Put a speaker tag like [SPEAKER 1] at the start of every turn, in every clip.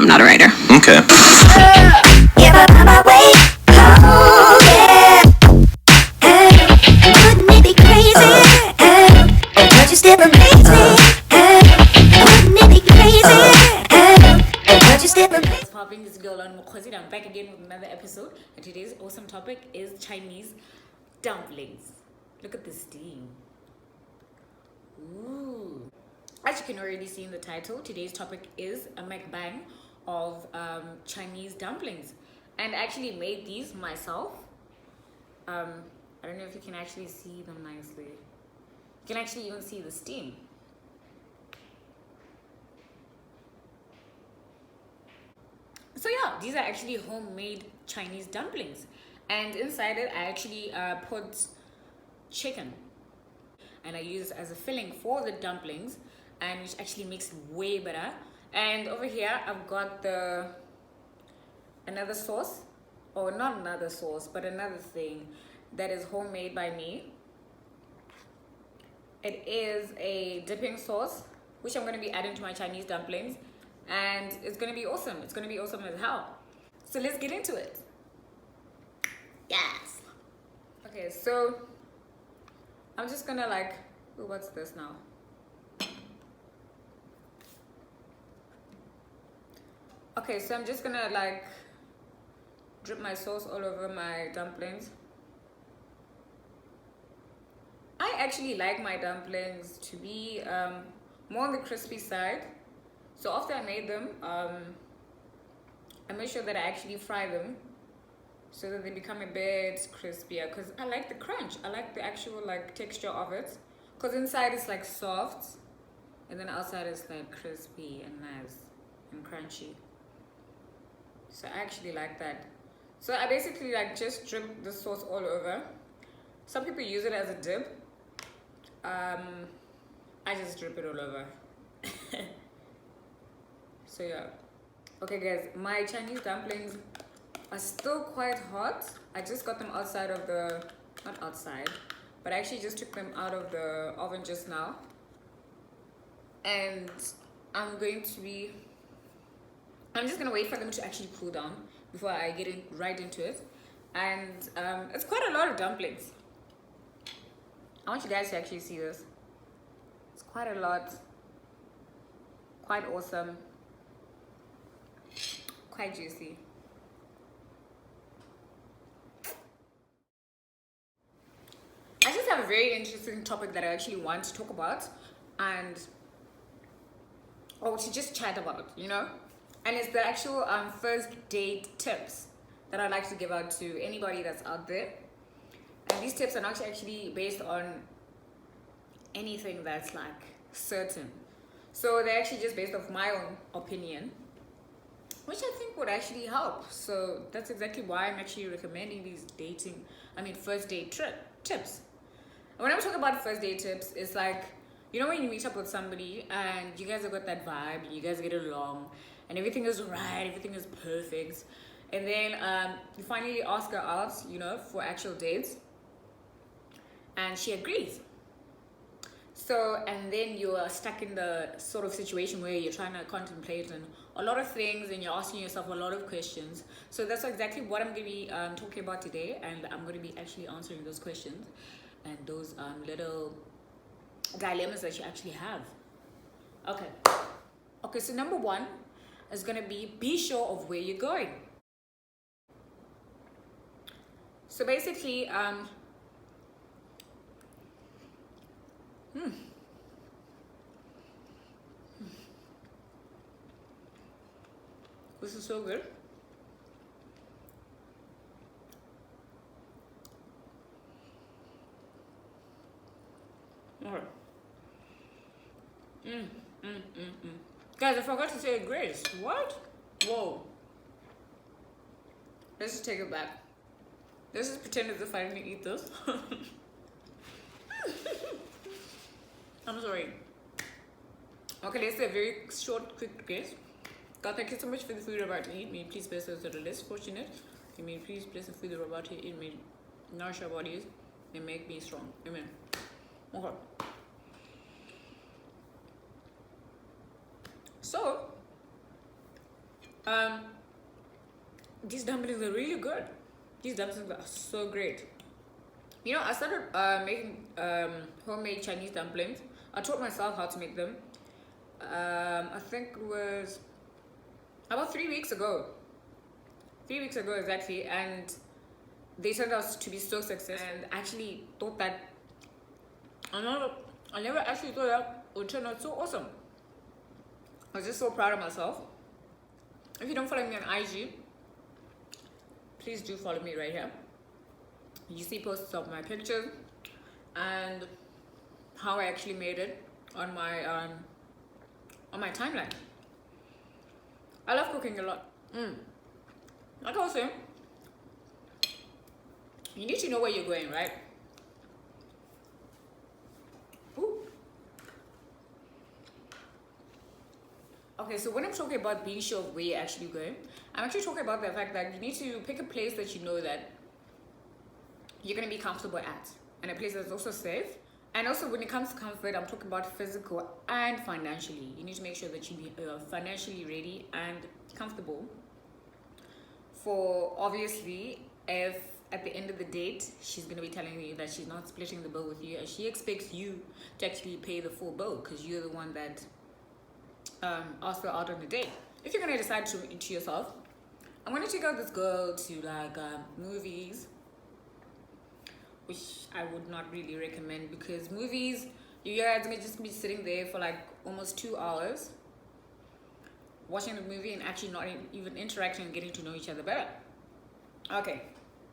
[SPEAKER 1] I'm not a writer.
[SPEAKER 2] Okay.
[SPEAKER 3] Yeah, but on my way home, yeah. Wouldn't it be crazy? But you still amaze me. Wouldn't it be crazy? But you still amaze me.
[SPEAKER 4] What's popping? This girl on Kawthar. I'm back again with another episode, and today's awesome topic is Chinese dumplings. Look at this steam. Ooh. As you can already see in the title, today's topic is a mukbang of Chinese dumplings, and I actually made these myself. I don't know if you can actually see them nicely. You can actually even see the steam. So yeah, these are actually homemade Chinese dumplings, and inside it I actually put chicken, and I use it as a filling for the dumplings, and which actually makes it way better. And over here I've got another sauce, or not another sauce, but another thing that is homemade by me. It is a dipping sauce which I'm going to be adding to my Chinese dumplings, and it's going to be awesome. It's going to be awesome as hell. So let's get into it. Yes. Okay, so I'm just gonna what's this now? Okay, so I'm just gonna drip my sauce all over my dumplings. I actually like my dumplings to be more on the crispy side. So after I made them, I made sure that I actually fry them so that they become a bit crispier, because I like the crunch. I like the actual texture of it, because inside it's soft and then outside it's crispy and nice and crunchy. So I actually like that. So I basically just drip the sauce all over. Some people use it as a dip. I just drip it all over. So yeah. Okay guys, my Chinese dumplings are still quite hot. I just got them outside of not outside, but I actually just took them out of the oven just now. And I'm just gonna wait for them to actually cool down before I get right into it. And it's quite a lot of dumplings. I want you guys to actually see this. It's quite a lot. Quite awesome. Quite juicy. I just have a very interesting topic that I actually want to talk about, or to just chat about, and it's the actual first date tips that I'd like to give out to anybody that's out there. And these tips are not actually based on anything that's certain, so they're actually just based off my own opinion, which I think would actually help. So that's exactly why I'm actually recommending these first date tips. And when I'm talking about first date tips, it's when you meet up with somebody and you guys have got that vibe, and you guys get along, and everything is right, everything is perfect, and then you finally ask her out, for actual dates, and she agrees. So, and then you are stuck in the sort of situation where you're trying to contemplate on a lot of things, and you're asking yourself a lot of questions. So that's exactly what I'm going to be talking about today, and I'm going to be actually answering those questions and those little dilemmas that you actually have. Okay, so number one is going to be sure of where you're going. So basically, this is so good. Okay. Guys, I forgot to say grace. What? Whoa. Let's just take it back. Let's just pretend as if I didn't eat this. I'm sorry. Okay, let's say a very short, quick grace. God, thank you so much for the food you're about to eat. May you please bless those that are less fortunate. May you please bless the food that we're about to eat. May nourish our bodies and make me strong. Amen. Okay. So, Um, these dumplings are really good. These dumplings are so great. You know, I started making homemade Chinese dumplings. I taught myself how to make them. I think it was about 3 weeks ago. 3 weeks ago exactly, and they turned out to be so successful. And I actually thought that I never actually thought that would turn out so awesome. I was just so proud of myself. If you don't follow me on IG, please do follow me right here. You see posts of my pictures and how I actually made it on my timeline. I love cooking a lot. Like I was saying, you need to know where you're going, right? Ooh. Okay, so when I'm talking about being sure of where you're actually going, I'm actually talking about the fact that you need to pick a place that you know that you're going to be comfortable at, and a place that's also safe. And also, when it comes to comfort, I'm talking about physical and financially. You need to make sure that you be financially ready and comfortable for, obviously, if at the end of the date she's going to be telling you that she's not splitting the bill with you, and she expects you to actually pay the full bill because you're the one that asked her out on the date. If you're going to decide to yourself, I'm going to take out this girl to like movies, which I would not really recommend, because movies, you guys are going to just be sitting there for like almost 2 hours watching the movie and actually not even interacting and getting to know each other better. Okay,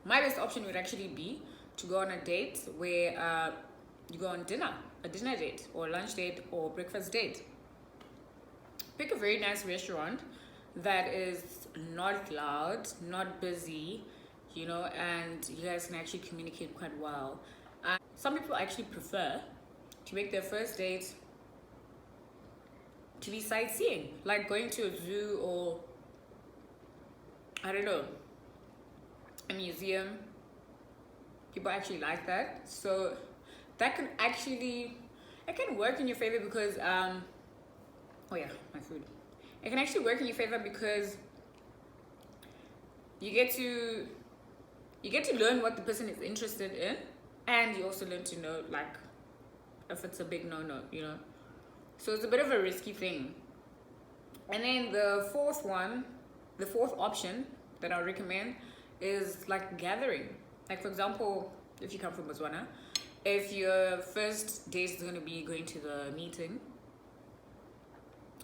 [SPEAKER 4] my best option would actually be to go on a date where you go on a dinner date or a lunch date or breakfast date. Pick a very nice restaurant that is not loud, not busy, you know, and you guys can actually communicate quite well. Some people actually prefer to make their first date to be sightseeing, like going to a zoo or, I don't know, a museum. People actually like that, so that can actually, it can work in your favor because oh yeah, my food. It can actually work in your favor because you get to learn what the person is interested in, and you also learn to know like if it's a big no-no, you know. So it's a bit of a risky thing. And then the fourth option that I would recommend is like gathering. Like, for example, if you come from Botswana, if your first date is going to be going to the meeting,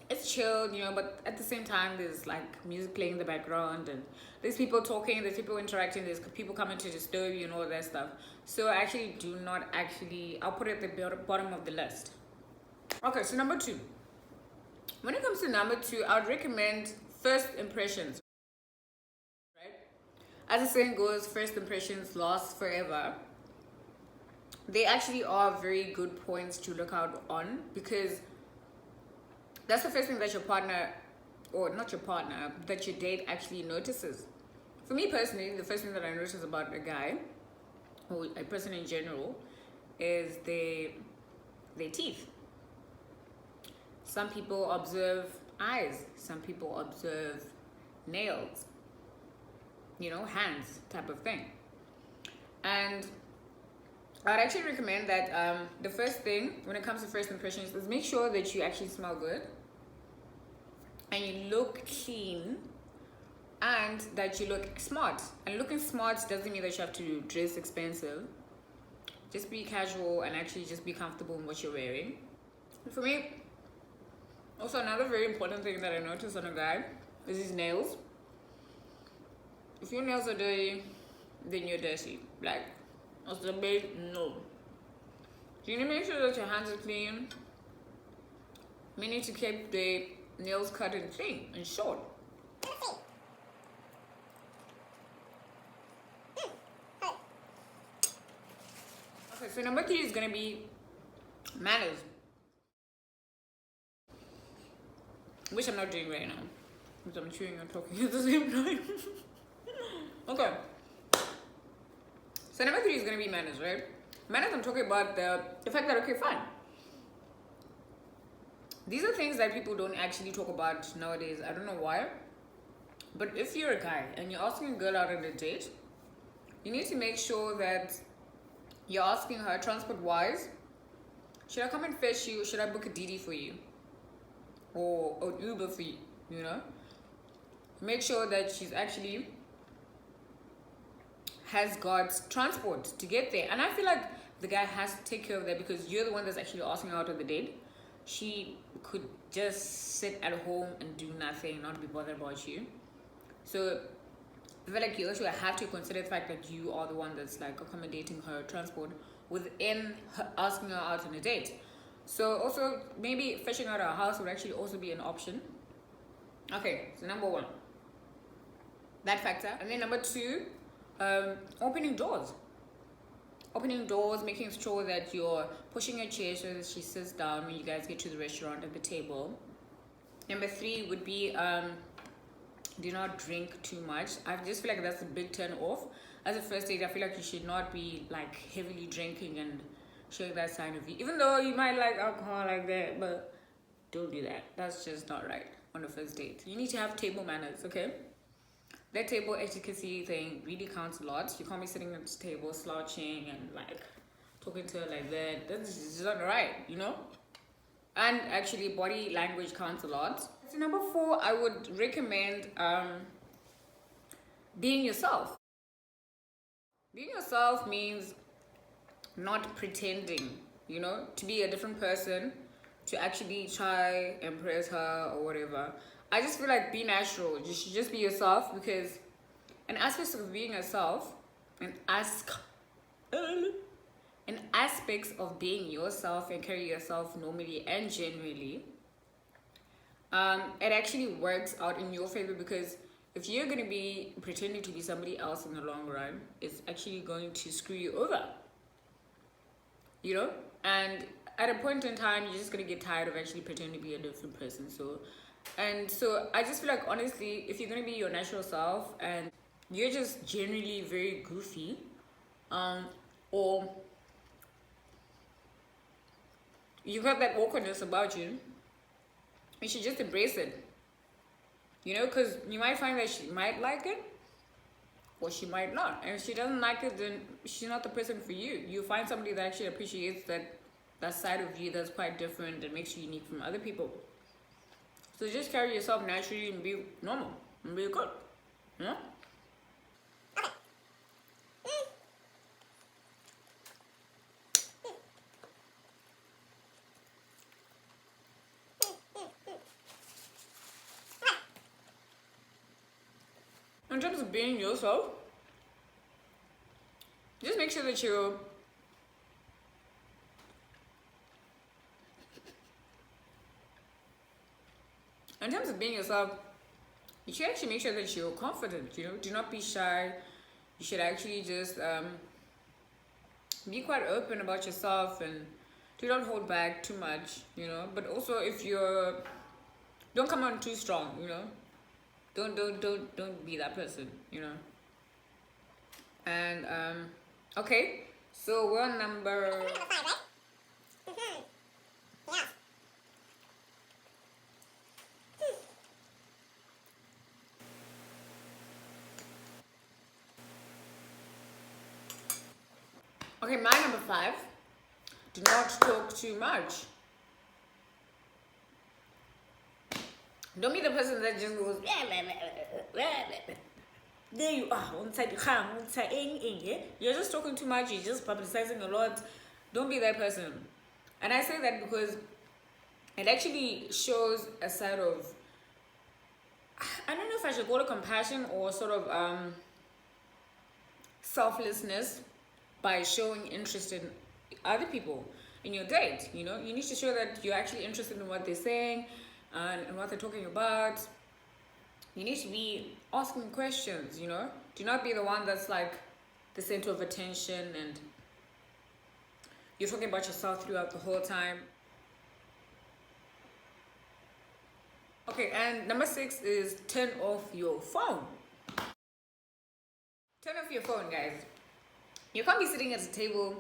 [SPEAKER 4] it's chill, you know, but at the same time there's like music playing in the background, and there's people talking, there's people interacting, there's people coming to disturb you and all that stuff. So I actually do not I'll put it at the bottom of the list. Okay, so number 2. When it comes to number 2, I would recommend first impressions, right? As the saying goes, first impressions last forever. They actually are very good points to look out on, because that's the first thing that your partner, or not your partner, that your date actually notices. For me personally, the first thing that I notice about a guy, or a person in general, is their teeth. Some people observe eyes, some people observe nails, you know, hands type of thing. And I'd actually recommend that the first thing when it comes to first impressions is make sure that you actually smell good and you look clean and that you look smart. And looking smart doesn't mean that you have to dress expensive. Just be casual and actually just be comfortable in what you're wearing. For me, also another very important thing that I noticed on a guy is his nails. If your nails are dirty, then you're dirty. Like, that's the big no. You need to make sure that your hands are clean. You need to keep the nails cut and clean and short. Okay, so number 3 is gonna be manners, which I'm not doing right now because I'm chewing and talking at the same time. Okay. So number 3 is gonna be manners, right? Manners, I'm talking about the fact that, okay, fine. These are things that people don't actually talk about nowadays. I don't know why. But if you're a guy and you're asking a girl out on a date, you need to make sure that you're asking her transport wise, should I come and fetch you? Should I book a DD for you? Or an Uber for you, you know? Make sure that she's actually has got transport to get there. And I feel like the guy has to take care of that because you're the one that's actually asking her out on the date. She could just sit at home and do nothing, not be bothered about you. So I feel like you also have to consider the fact that you are the one that's like accommodating her transport within her asking her out on a date. So also maybe fetching out her house would actually also be an option. Okay, so number one, that factor. And then number two, opening doors. Opening doors, making sure that you're pushing her chair so that she sits down when you guys get to the restaurant at the table. Number three would be do not drink too much. I just feel like that's a big turn off. As a first date, I feel like you should not be like heavily drinking and showing that sign of you. Even though you might like alcohol like that, but don't do that. That's just not right on a first date. You need to have table manners, okay? That table etiquette thing really counts a lot. You can't be sitting at the table slouching and like talking to her like that. That's just not right, you know? And actually body language counts a lot. So number four, I would recommend being yourself. Being yourself means not pretending, you know, to be a different person, to actually try impress her or whatever. I just feel like be natural. You should just be yourself because an aspect of being yourself, an aspects of being yourself and carry yourself normally and genuinely, it actually works out in your favor because if you're going to be pretending to be somebody else in the long run, it's actually going to screw you over, you know? And at a point in time, you're just going to get tired of actually pretending to be a different person. So I just feel like, honestly, if you're going to be your natural self and you're just generally very goofy, or you got that awkwardness about you, you should just embrace it, you know, because you might find that she might like it or she might not, and if she doesn't like it, then she's not the person for you. You find somebody that actually appreciates that side of you that's quite different, that makes you unique from other people. So just carry yourself naturally and be normal and be good, you know? In terms of being yourself, just make sure that you're in terms of being yourself, you should actually make sure that you're confident, you know? Do not be shy. You should actually just be quite open about yourself and do not hold back too much, you know? But also if don't come on too strong, you know? Don't be that person, you know? And okay, so we're on number
[SPEAKER 3] 5, right? Mm-hmm. Yeah.
[SPEAKER 4] okay, my number 5, do not talk too much. Don't be the person that just goes there you are you're just talking too much, you're just publicizing a lot. Don't be that person. And I say that because it actually shows a side of, I don't know if I should call it compassion or sort of selflessness, by showing interest in other people in your date. You know, you need to show that you're actually interested in what they're saying and what they're talking about. You need to be asking questions, you know. Do not be the one that's like the center of attention and you're talking about yourself throughout the whole time. Okay, and number 6 is turn off your phone. Turn off your phone, guys. You can't be sitting at a table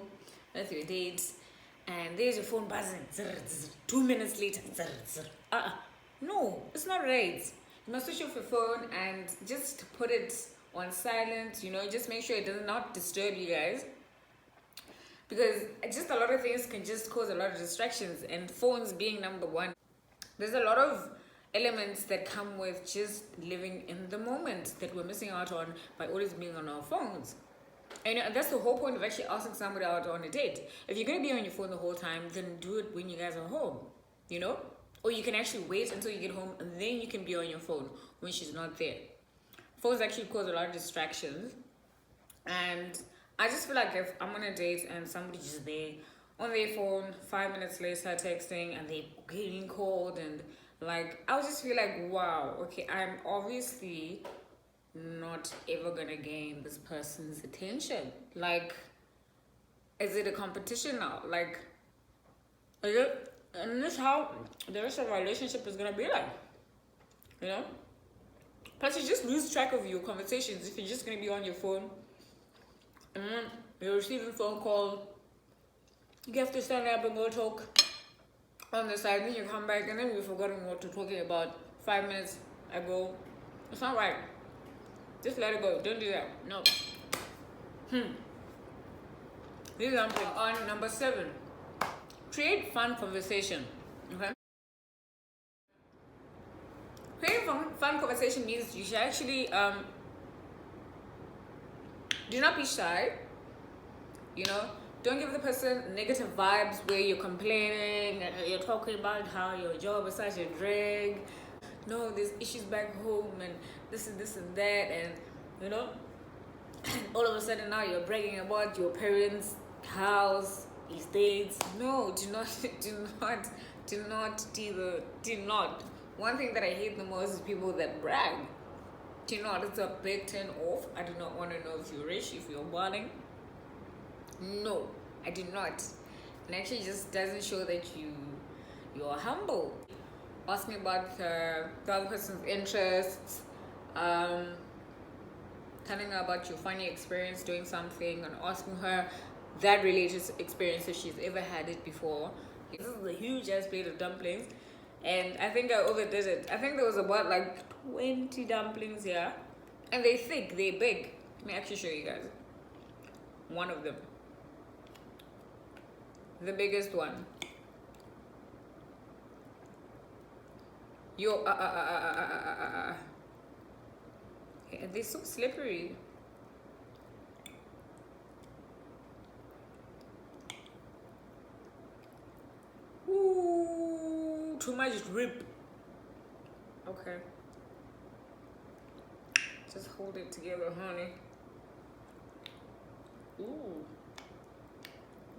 [SPEAKER 4] with your dates and there's your phone buzzing. 2 minutes later. No, it's not right. You must switch off your phone and just put it on silent, you know, just make sure it does not disturb you guys. Because just a lot of things can just cause a lot of distractions, and phones being number one. There's a lot of elements that come with just living in the moment that we're missing out on by always being on our phones. And that's the whole point of actually asking somebody out on a date. If you're going to be on your phone the whole time, then do it when you guys are home, you know? Or you can actually wait until you get home and then you can be on your phone when she's not there. Phones actually cause a lot of distractions. And I just feel like if I'm on a date and somebody's just there on their phone, 5 minutes later texting and they're getting cold, and like, I would just feel like, wow, okay, I'm obviously not ever gonna gain this person's attention. Like, is it a competition now? Like, is it, and this how the rest of our relationship is gonna be like, you know? Plus, you just lose track of your conversations if you're just gonna be on your phone and then you're receiving phone call. You have to stand up and go talk on the side, then you come back and then you've forgotten what you're talking about 5 minutes ago. It's not right. Just let it go. Don't do that. No. This is on number 7. Create fun conversation. Okay. Creating fun conversation means you should actually do not be shy. You know, don't give the person negative vibes where you're complaining and you're talking about how your job is such a drag. No, there's issues back home and this and this and that, and you know, all of a sudden now you're bragging about your parents' house, estates. No, do not. One thing that I hate the most is people that brag. Do not. It's a big turn off. I do not want to know if you're rich, if you're balling. No, I do not. And actually just doesn't show that you're humble. Ask me about the other person's interests, telling her about your funny experience doing something, and asking her that related experience if she's ever had it before. This is a huge ass plate of dumplings, and I think I overdid it. I think there was about like 20 dumplings here, and they're thick, they're big. Let me actually show you guys one of them. The biggest one. Yo, Okay, they're so slippery. Ooh, too much drip. Okay. Just hold it together, honey. Ooh.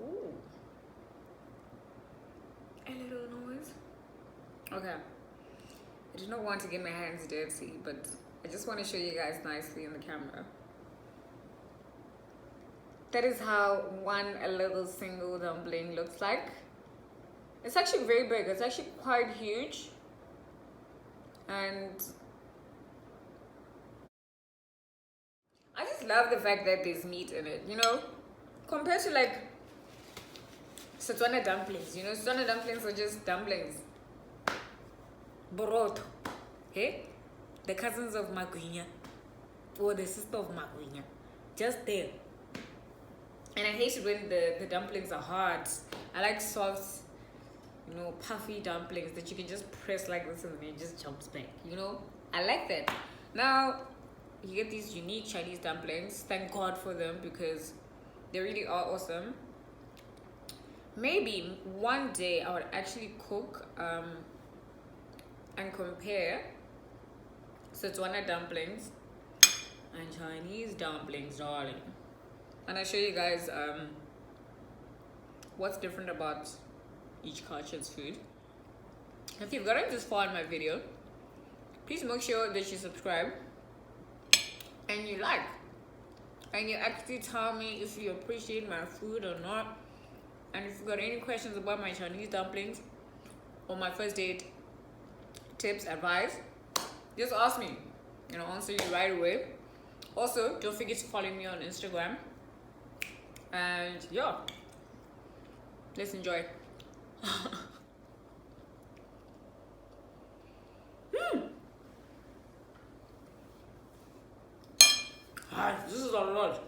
[SPEAKER 4] Ooh. A little noise. Okay. I do not want to get my hands dirty, but I just want to show you guys nicely in the camera. That is how a little single dumpling looks like. It's actually very big. It's actually quite huge. And I just love the fact that there's meat in it, you know? Compared to like Botswana dumplings, you know? Botswana dumplings are just dumplings. Boroto, okay? The cousins of Magwinya, or the sister of Magwinya, just there. And I hate it when the dumplings are hard. I like soft, you know, puffy dumplings that you can just press like this and then it just jumps back, you know? I like that. Now, you get these unique Chinese dumplings. Thank God for them because they really are awesome. Maybe one day I would actually cook and compare Botswana dumplings and Chinese dumplings, darling. And I'll show you guys what's different about each culture's food. If you've gotten this far in my video, please make sure that you subscribe and you like. And you actually tell me if you appreciate my food or not. And if you've got any questions about my Chinese dumplings or my first date tips, advice, just ask me and I'll answer you right away. Also, don't forget to follow me on Instagram. And yeah, let's enjoy. This is a lot.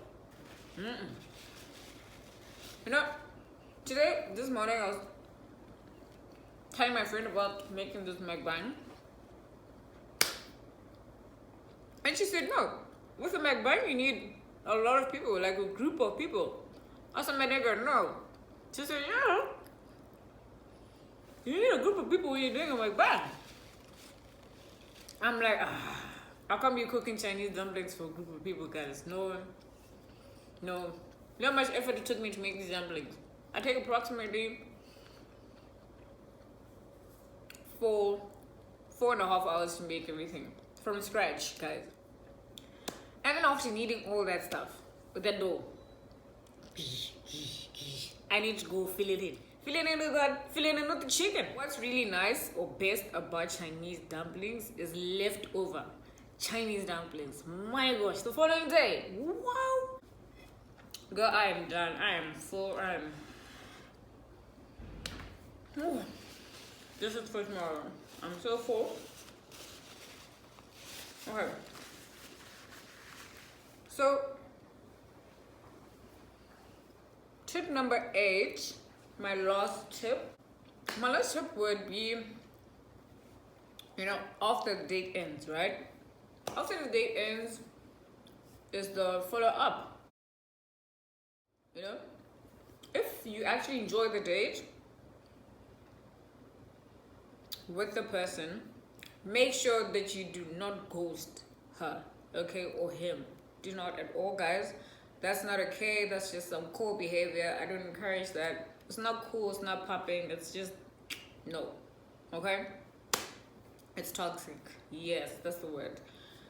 [SPEAKER 4] You know, this morning I was telling my friend about making this MUKBANG. And she said, no, with a MUKBANG you need a lot of people, like a group of people. I said, my nigga, no. She said, yeah. You need a group of people when you're doing a MUKBANG. I'm like, how come you cooking Chinese dumplings for a group of people, guys? No. You know how much effort it took me to make these dumplings? I take approximately 4.5 hours to make everything from scratch, guys. And then after kneading all that stuff with that dough, I need to go fill it in. Fill it in with the chicken. What's really nice or best about Chinese dumplings is leftover Chinese dumplings. My gosh, the following day, wow. Girl, I am done. I am full. This is for tomorrow. I'm so full. Okay. So, tip number 8, my last tip. My last tip would be, after the date ends, right? After the date ends is the follow-up. If you actually enjoy the date with the person, make sure that you do not ghost her, okay, or him. Do not at all, guys. That's not okay. That's just some cool behavior. I don't encourage that. It's not cool. It's not popping. It's just no, okay? It's toxic. Yes, that's the word.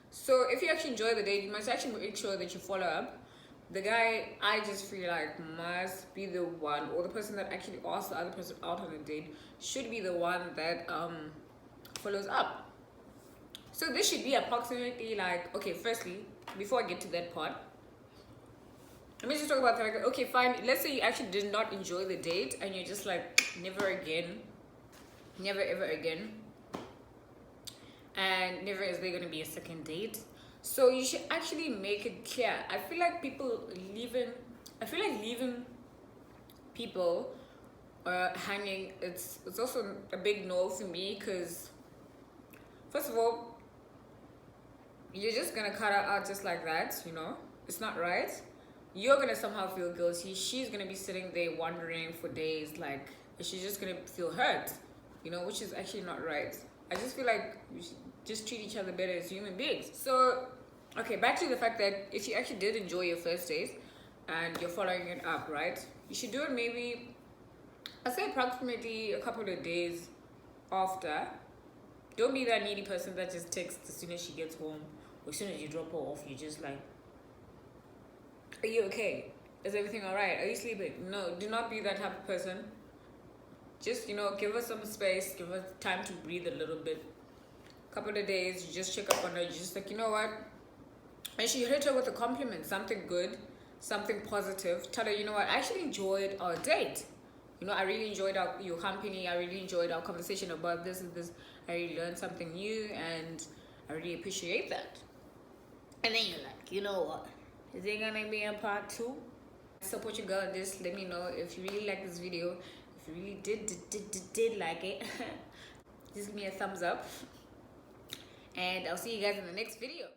[SPEAKER 4] So if you actually enjoy the date, you must actually make sure that you follow up. The guy, I just feel like, must be the one, or the person that actually asks the other person out on a date should be the one that follows up. So this should be approximately like, okay, firstly, before I get to that part, let me just talk about the fact that, okay, fine, let's say you actually did not enjoy the date and you're just like, never again, never ever again, and never is there going to be a second date. So you should actually make it clear. I feel like leaving people hanging, it's also a big no for me, because first of all, you're just gonna cut her out just like that, it's not right. You're gonna somehow feel guilty. She's gonna be sitting there wondering for days, like, she's just gonna feel hurt, which is actually not right. I just feel like we should just treat each other better as human beings. So, okay, back to the fact that if you actually did enjoy your first date and you're following it up, right? You should do it maybe, I'd say approximately a couple of days after. Don't be that needy person that just texts as soon as she gets home, or as soon as you drop her off, you're just like, are you okay? Is everything all right? Are you sleeping? No, do not be that type of person. Just, give her some space, give her time to breathe a little bit. Couple of days, you just check up on her, you're just like, you know what? And she hit her with a compliment, something good, something positive. Tell her, you know what, I actually enjoyed our date. I really enjoyed your company. I really enjoyed our conversation about this and this. I really learned something new, and I really appreciate that. And then you're like, you know what? Is there gonna be a part 2? Support your girl on this. Let me know if you really like this video. If you really did like it, just give me a thumbs up. And I'll see you guys in the next video.